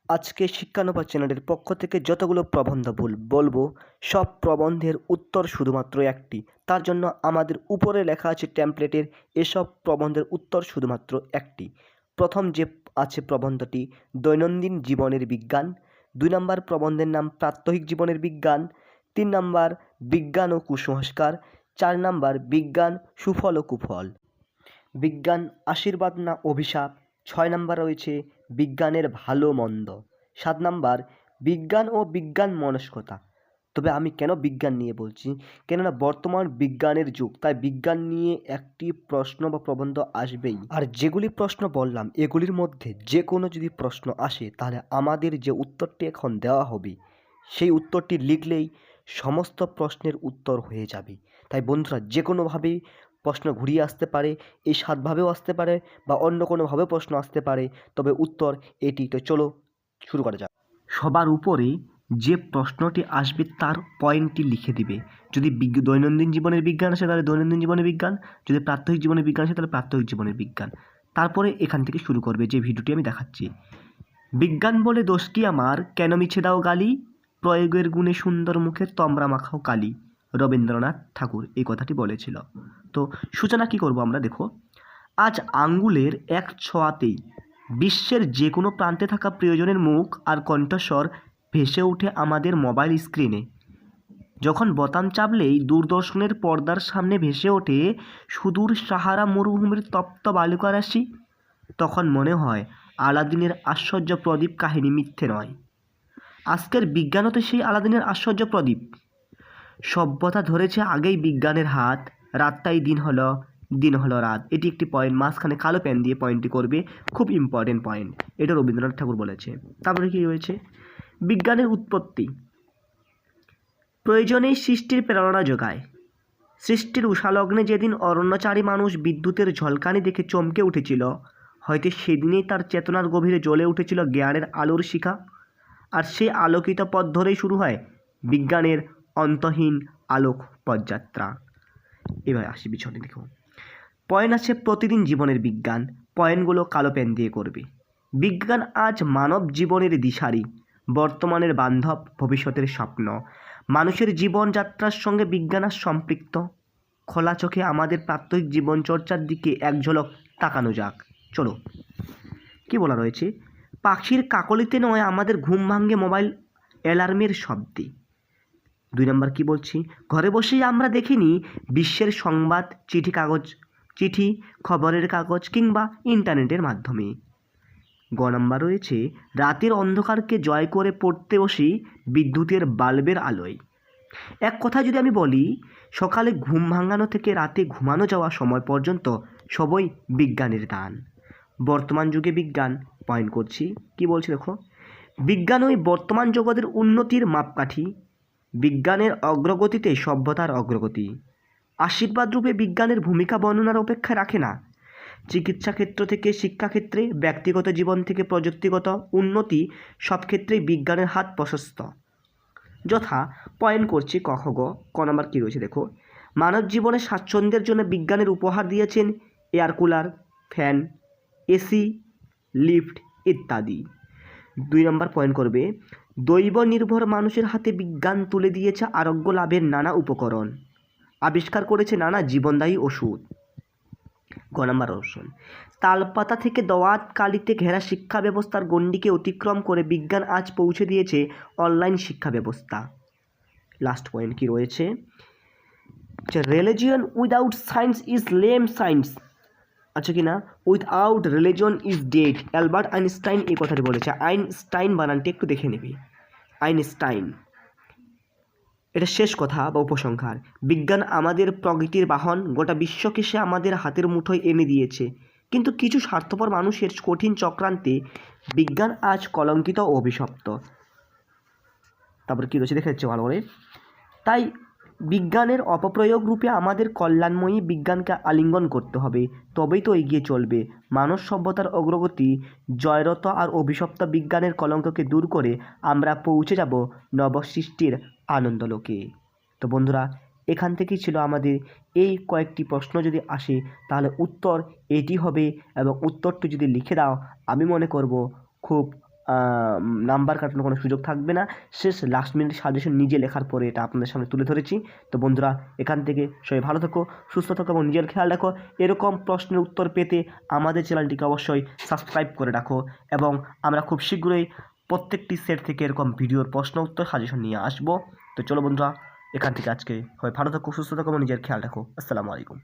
আজকে শিক্ষানুপাত চ্যানেলের পক্ষ থেকে যতগুলো প্রবন্ধ বলবো সব প্রবন্ধের উত্তর শুধুমাত্র একটি। তার জন্য আমাদের উপরে লেখা আছে টেমপ্লেটের এসব প্রবন্ধের উত্তর শুধুমাত্র একটি। প্রথম যে আছে প্রবন্ধটি দৈনন্দিন জীবনের বিজ্ঞান, 2 নম্বর প্রবন্ধের নাম প্রাত্যহিক জীবনের বিজ্ঞান, 3 নম্বর বিজ্ঞান ও কুসংস্কার, 4 নম্বর বিজ্ঞান সুফল ও কুফল, বিজ্ঞান আশীর্বাদ না অভিশাপ, 6 নম্বর রয়েছে বিজ্ঞানের ভালো মন্দ, 7 নম্বর বিজ্ঞান ও বিজ্ঞান মনস্কতা। তবে আমি কেন বিজ্ঞান নিয়ে বলছি, কেননা বর্তমান বিজ্ঞানের যুগ, তাই বিজ্ঞান নিয়ে একটি প্রশ্ন বা প্রবন্ধ আসবেই। আর যেগুলি প্রশ্ন বললাম এগুলির মধ্যে যে কোনো যদি প্রশ্ন আসে তাহলে আমাদের যে উত্তরটি এখন দেওয়া হবে সেই উত্তরটি লিখলেই সমস্ত প্রশ্নের উত্তর হয়ে যাবে। তাই বন্ধুরা যে কোনোভাবেই প্রশ্ন ঘুরিয়ে আসতে পারে, এই 7ভাবেও আসতে পারে বা অন্য কোনোভাবে প্রশ্ন আসতে পারে, তবে উত্তর এটি। তো চলো শুরু করা যাক। সবার উপরে যে প্রশ্নটি আসবে তার পয়েন্টটি লিখে দিবে। যদি দৈনন্দিন জীবনের বিজ্ঞান আসে তাহলে দৈনন্দিন জীবনের বিজ্ঞান, যদি প্রাত্যহিক জীবনের বিজ্ঞান আসে তাহলে প্রাত্যহিক জীবনের বিজ্ঞান। তারপরে এখান থেকে শুরু করবে যে ভিডিওটি আমি দেখাচ্ছি। বিজ্ঞান বলে দোষ কি আমার, কেন মিছে দাও গালি, প্রয়োগের গুণে সুন্দর মুখে তমরা মাখাও কালি। রবীন্দ্রনাথ ঠাকুর এই কথাটি বলেছিল। তো সূচনা কি করব আমরা, দেখো। আজ আঙ্গুলের এক ছোঁয়াতেই বিশ্বের যে কোনো প্রান্তে থাকা প্রিয়জনের মুখ আর কণ্ঠস্বর ভেসে ওঠে আমাদের মোবাইল স্ক্রিনে। যখন বোতাম চাপলেই দূরদর্শনের পর্দার সামনে ভেসে ওঠে সুদূর সাহারা মরুভূমির তপ্ত বালুকারাশি, তখন মনে হয় আলাদিনের আশ্চর্য প্রদীপ কাহিনী মিথ্যে নয়। আজকের বিজ্ঞানও তো সেই আলাদিনের আশ্চর্য প্রদীপ। সভ্যতা ধরেছে আগেই বিজ্ঞানের হাত, রাতটাই দিন হলো, দিন হলো রাত। এটি একটি পয়েন্ট, মাঝখানে কালো পেন দিয়ে পয়েন্টটি করবে, খুব ইম্পর্টেন্ট পয়েন্ট। এটা রবীন্দ্রনাথ ঠাকুর বলেছে। তারপরে কি রয়েছে, বিজ্ঞানের উৎপত্তি প্রয়োজনেই সৃষ্টির প্রেরণা যোগায়। সৃষ্টির উষালগ্নে যেদিন অরণ্যচারী মানুষ বিদ্যুতের ঝলকানি দেখে চমকে উঠেছিল, হয়তো সেদিনেই তার চেতনার গভীরে জ্বলে উঠেছিল জ্ঞানের আলোর শিখা। আর সেই আলোকিত পথ ধরেই শুরু হয় বিজ্ঞানের অন্তহীন আলোক পথযাত্রা। এবার আসি পিছনে, দেখো। পয়েন্ট আছে প্রতিদিন জীবনের বিজ্ঞান, পয়েন্টগুলো কালো পেন দিয়ে করবে। বিজ্ঞান আজ মানব জীবনের দিশারি, বর্তমানের বান্ধব, ভবিষ্যতের স্বপ্ন। মানুষের জীবনযাত্রার সঙ্গে বিজ্ঞান আজ সম্পৃক্ত। খোলা চোখে আমাদের প্রাত্যহিক জীবনচর্চার দিকে এক ঝলক তাকানো যাক, চলো। কি বলা রয়েছে, পাখির কাকলিতে নয় আমাদের ঘুম ভাঙে মোবাইল অ্যালার্মের শব্দে। 2 নম্বর কি বলছি, ঘরে বসেই আমরা দেখিনি বিশ্বের সংবাদ চিঠি, খবরের কাগজ কিংবা ইন্টারনেটের মাধ্যমে। গ নম্বর রয়েছে, রাতের অন্ধকারকে জয় করে পড়তে বসি বিদ্যুতের বাল্বের আলোয়। এক কথা যদি আমি বলি, সকালে ঘুম ভাঙানো থেকে রাতে ঘুমানো যাওয়া সময় পর্যন্ত সবই বিজ্ঞানের দান। বর্তমান যুগে বিজ্ঞান, পয়েন্ট করছি, কি বলছি দেখো। বিজ্ঞানই বর্তমান জগতের উন্নতির মাপকাঠি। বিজ্ঞানের অগ্রগতিতে সভ্যতার অগ্রগতি। আশীর্বাদ রূপে বিজ্ঞানের ভূমিকা বর্ণনার অপেক্ষা রাখে না। চিকিৎসা ক্ষেত্র থেকে শিক্ষাক্ষেত্রে, ব্যক্তিগত জীবন থেকে প্রযুক্তিগত উন্নতি, সব ক্ষেত্রেই বিজ্ঞানের হাত প্রশস্ত। যথা, পয়েন্ট করছি ক খ গ। ক নম্বর কী রয়েছে দেখো, মানব জীবনের স্বাচ্ছন্দ্যের জন্য বিজ্ঞানের উপহার দিয়েছেন air cooler, fan, AC, lift ইত্যাদি। 2 নম্বর পয়েন্ট করবে, দৈব নির্ভর মানুষের হাতে বিজ্ঞান তুলে দিয়েছে আরোগ্য লাভের নানা উপকরণ, আবিষ্কার করেছে নানা জীবনদায়ী ওষুধ। গ নম্বর অপশন, তালপাতা থেকে দোয়াত কালিতে ঘেরা শিক্ষা ব্যবস্থার গণ্ডিকে অতিক্রম করে বিজ্ঞান আজ পৌঁছে দিয়েছে অনলাইন শিক্ষা ব্যবস্থা। লাস্ট পয়েন্ট কি রয়েছে, religion without science is lame science. আচ্ছা কি না, without religion is dead. Albert Einstein এই কথাটি বলেছে। আইনস্টাইন বানানটি একটু দেখে নেবে, আইনস্টাইন। এটা শেষ কথা বা উপসংহার। বিজ্ঞান আমাদের প্রগতির বাহন, গোটা বিশ্বকে সে আমাদের হাতের মুঠোয় এনে দিয়েছে। কিন্তু কিছু স্বার্থপর মানুষের কঠিন চক্রান্তে বিজ্ঞান আজ কলঙ্কিত ও অভিশপ্ত। তারপর কী রয়েছে দেখে যাচ্ছে ভালো করে। তাই বিজ্ঞানের অপপ্রয়োগ রূপে আমাদের কল্যাণময়ী বিজ্ঞানকে আলিঙ্গন করতে হবে, তবেই তো এগিয়ে চলবে মানব সভ্যতার অগ্রগতি। জয়রত আর অভিশপ্ত বিজ্ঞানের কলঙ্ককে দূর করে আমরা পৌঁছে যাব নবসৃষ্টির আনন্দলোকে। তো বন্ধুরা, এখান থেকেই ছিল আমাদের এই কয়েকটি প্রশ্ন যদি আসে তাহলে উত্তর এটি হবে, এবং উত্তরটি যদি লিখে দাও আমি মনে করব খুব নাম্বার কাটানোর কোনো সুযোগ থাকবে না। শেষ লাস্ট মিনিট সাজেশন নিজে লেখার পরে এটা আপনাদের সামনে তুলে ধরেছি। তো বন্ধুরা, এখান থেকে সবাই ভালো থাকো, সুস্থ থাকো এবং নিজের খেয়াল রাখো। এরকম প্রশ্নের উত্তর পেতে আমাদের চ্যানেলটিকে অবশ্যই সাবস্ক্রাইব করে রাখো এবং আমরা খুব শীঘ্রই প্রত্যেকটি সেট থেকে এরকম ভিডিওর প্রশ্ন উত্তর সাজেশন নিয়ে আসবো। তো চলো বন্ধুরা, এখান থেকে আজকে হয় ভালো থাকো, সুস্থ থাকো এবং নিজের খেয়াল রাখো। আসসালামু আলাইকুম।